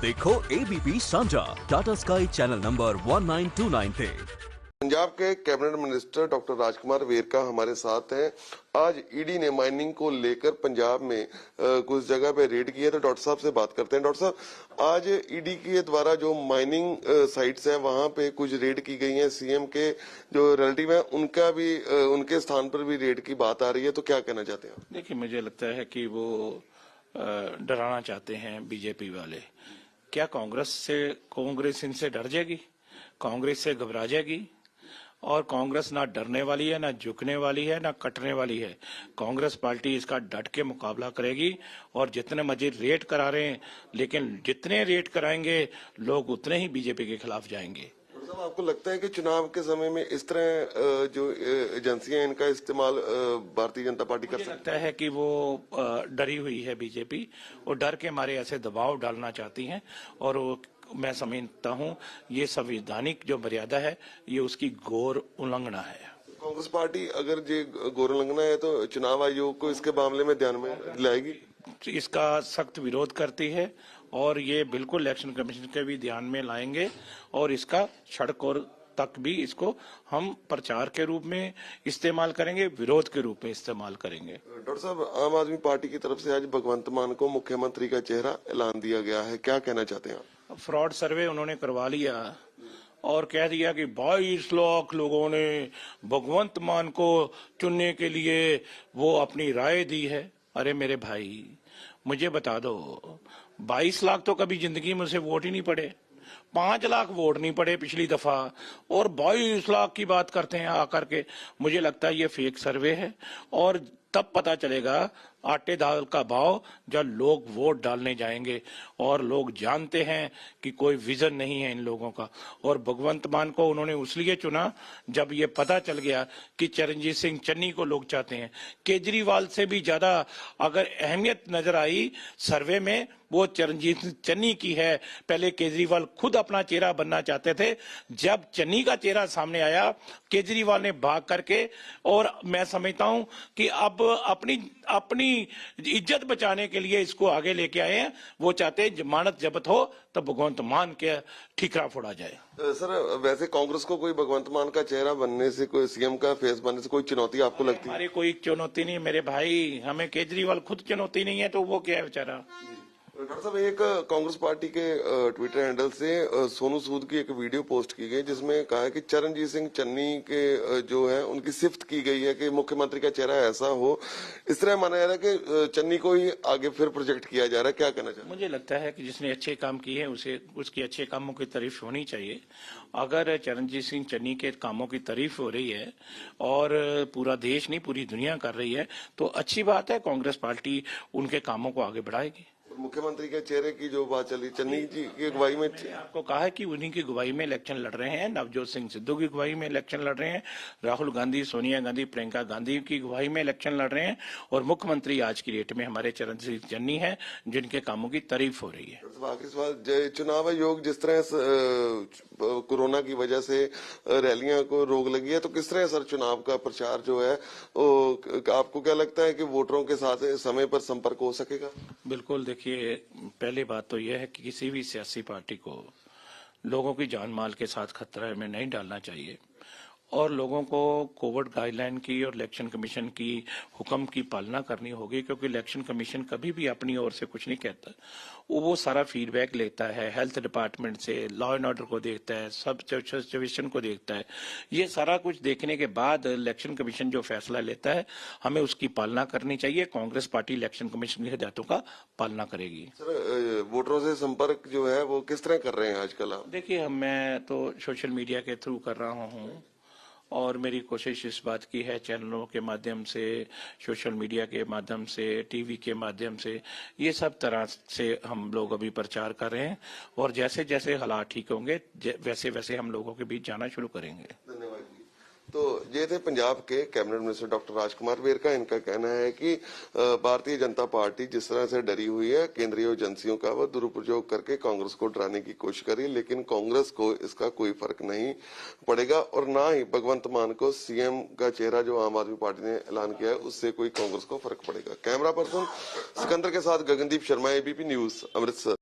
देखो ABP सांझा Tata sky channel number 1929 पे। पंजाब के कैबिनेट मिनिस्टर डॉक्टर राजकुमार वेरका हमारे साथ हैं। आज ईडी ने माइनिंग को लेकर पंजाब में कुछ जगह पे रेड किया, तो डॉक्टर साहब से बात करते हैं। डॉक्टर साहब, आज ईडी के द्वारा जो माइनिंग साइट्स हैं वहां पे कुछ रेड की गई हैं। सीएम के जो रिलेटिव हैं उनका भी उनके स्थान पर भी रेड की बात आ रही है, तो क्या कहना चाहते हैं? देखिए, मुझे लगता है कि वो डराना चाहते हैं बीजेपी वाले। क्या कांग्रेस इनसे डर जाएगी? कांग्रेस से घबरा जाएगी? और कांग्रेस ना डरने वाली है, ना झुकने वाली है, ना कटने वाली है। कांग्रेस पार्टी इसका डट के मुकाबला करेगी। और जितने मर्जी रेट करा रहे हैं, लेकिन जितने रेट कराएंगे लोग उतने ही बीजेपी के खिलाफ जाएंगे। साहब, आपको लगता है कि चुनाव के समय में इस तरह जो एजेंसियां इनका इस्तेमाल भारतीय जनता पार्टी कर सकती है? लगता है कि वो डरी हुई है बीजेपी, और डर के मारे ऐसे दबाव डालना चाहती हैं। और वो मैं समझता हूं ये संवैधानिक जो मर्यादा है ये उसकी घोर उल्लंघना है। कांग्रेस पार्टी अगर ये घोर उल्लंघना है तो चुनाव आयोग को इसके मामले में ध्यान में लाएगी? इसका सख्त विरोध करती है और ये बिल्कुल इलेक्शन कमीशन के भी ध्यान में लाएंगे। और इसका सड़क और तक भी इसको हम प्रचार के रूप में इस्तेमाल करेंगे, विरोध के रूप में इस्तेमाल करेंगे। डॉक्टर साहब, आम आदमी पार्टी की तरफ से आज भगवंत मान को मुख्यमंत्री का चेहरा ऐलान दिया गया है, क्या कहना चाहते हैं आप? फ्रॉड सर्वे उन्होंने करवा लिया और कह दिया कि 22 लाख लोगों ने भगवंत मान को चुनने के लिए वो अपनी राय दी है। अरे मेरे भाई, मुझे बता दो, 22 लाख तो कभी जिंदगी में से वोट ही नहीं पड़े। 5 लाख वोट नहीं पड़े पिछली दफा, और 22 लाख की बात करते हैं आकर के। मुझे लगता है ये फेक सर्वे है। और तब पता चलेगा आटे दाल का भाव जब लोग वोट डालने जाएंगे। और लोग जानते हैं कि कोई विजन नहीं है इन लोगों का। और भगवंत मान को उन्होंने उसलिए चुना जब ये पता चल गया कि चरणजीत सिंह चन्नी को लोग चाहते हैं। केजरीवाल से भी ज्यादा अगर अहमियत नजर आई सर्वे में, वो चरणजीत सिंह चन्नी की है। पहले केजरीवाल खुद अपना चेहरा बनना चाहते थे, जब चन्नी का चेहरा सामने आया केजरीवाल ने भाग करके। और मैं समझता हूं कि अब अपनी इज्जत बचाने के लिए इसको आगे लेके आए हैं। वो चाहते हैं जमानत जब्त हो तो भगवंत मान के ठीकरा फोड़ा जाए। सर, वैसे कांग्रेस को कोई भगवंत मान का चेहरा बनने से, कोई सीएम का फेस बनने से कोई चुनौती आपको लगती है? हमारी कोई चुनौती नहीं मेरे भाई, हमें केजरीवाल खुद चुनौती नहीं है तो वो क्या है बेचारा। डॉक्टर साहब, एक कांग्रेस पार्टी के ट्विटर हैंडल से सोनू सूद की एक वीडियो पोस्ट की गई जिसमें कहा है कि चरणजीत सिंह चन्नी के जो है उनकी सिफ्त की गई है कि मुख्यमंत्री का चेहरा ऐसा हो। इस तरह माना जा रहा है कि चन्नी को ही आगे फिर प्रोजेक्ट किया जा रहा है, क्या कहना चाहिए? मुझे लगता है कि जिसने अच्छे काम किए हैं उसे उसकी अच्छे कामों की तारीफ होनी चाहिए। अगर चरणजीत सिंह चन्नी के कामों की तारीफ हो रही है और पूरा देश नहीं पूरी दुनिया कर रही है तो अच्छी बात है, कांग्रेस पार्टी उनके कामों को आगे बढ़ाएगी। मुख्यमंत्री के चेहरे की जो बात चली, चन्नी जी की अगुवाई में, आपको कहा है कि उन्हीं की अगुवाई में इलेक्शन लड़ रहे हैं। नवजोत सिंह सिद्धू की अगुवाई में इलेक्शन लड़ रहे हैं। राहुल गांधी, सोनिया गांधी, प्रियंका गांधी की अगुवाई में इलेक्शन लड़ रहे हैं। और मुख्यमंत्री आज की डेट में हमारे चरणजीत सिंह चन्नी है, जिनके कामों की तारीफ हो रही है। आखिरी सवाल, चुनाव आयोग जिस तरह कोरोना की वजह से रैलियां को रोक लगी है, तो किस तरह सर चुनाव का प्रचार जो है आपको क्या लगता है कि वोटरों के साथ समय पर संपर्क हो सकेगा? बिल्कुल, देखिए, पहली बात तो यह है कि किसी भी सियासी पार्टी को लोगों की जान माल के साथ खतरे में नहीं डालना चाहिए। और लोगों को कोविड गाइडलाइन की और इलेक्शन कमीशन की हुक्म की पालना करनी होगी, क्योंकि इलेक्शन कमीशन कभी भी अपनी ओर से कुछ नहीं कहता। वो सारा फीडबैक लेता है हेल्थ डिपार्टमेंट से, लॉ एंड ऑर्डर को देखता है, सब सिचुएशन को देखता है। ये सारा कुछ देखने के बाद इलेक्शन कमीशन जो फैसला लेता है हमें उसकी पालना करनी चाहिए। कांग्रेस पार्टी इलेक्शन कमीशन की हिदायतों का पालना करेगी। सर, वोटरों से संपर्क जो है वो किस तरह कर रहे हैं आजकल आप? देखिए, मैं तो सोशल मीडिया के थ्रू कर रहा हूँ और मेरी कोशिश इस बात की है, चैनलों के माध्यम से, सोशल मीडिया के माध्यम से, टीवी के माध्यम से, ये सब तरह से हम लोग अभी प्रचार कर रहे हैं। और जैसे जैसे हालात ठीक होंगे वैसे वैसे हम लोगों के बीच जाना शुरू करेंगे। धन्यवाद जी। तो ये थे पंजाब के कैबिनेट मिनिस्टर डॉक्टर राजकुमार वेरका। इनका कहना है कि भारतीय जनता पार्टी जिस तरह से डरी हुई है, केंद्रीय एजेंसियों का वो दुरुपयोग करके कांग्रेस को डराने की कोशिश करी, लेकिन कांग्रेस को इसका कोई फर्क नहीं पड़ेगा। और ना ही भगवंत मान को सीएम का चेहरा जो आम आदमी पार्टी ने ऐलान किया है उससे कोई कांग्रेस को फर्क पड़ेगा। कैमरा पर्सन सिकंदर के साथ गगनदीप शर्मा, एबीपी न्यूज, अमृतसर।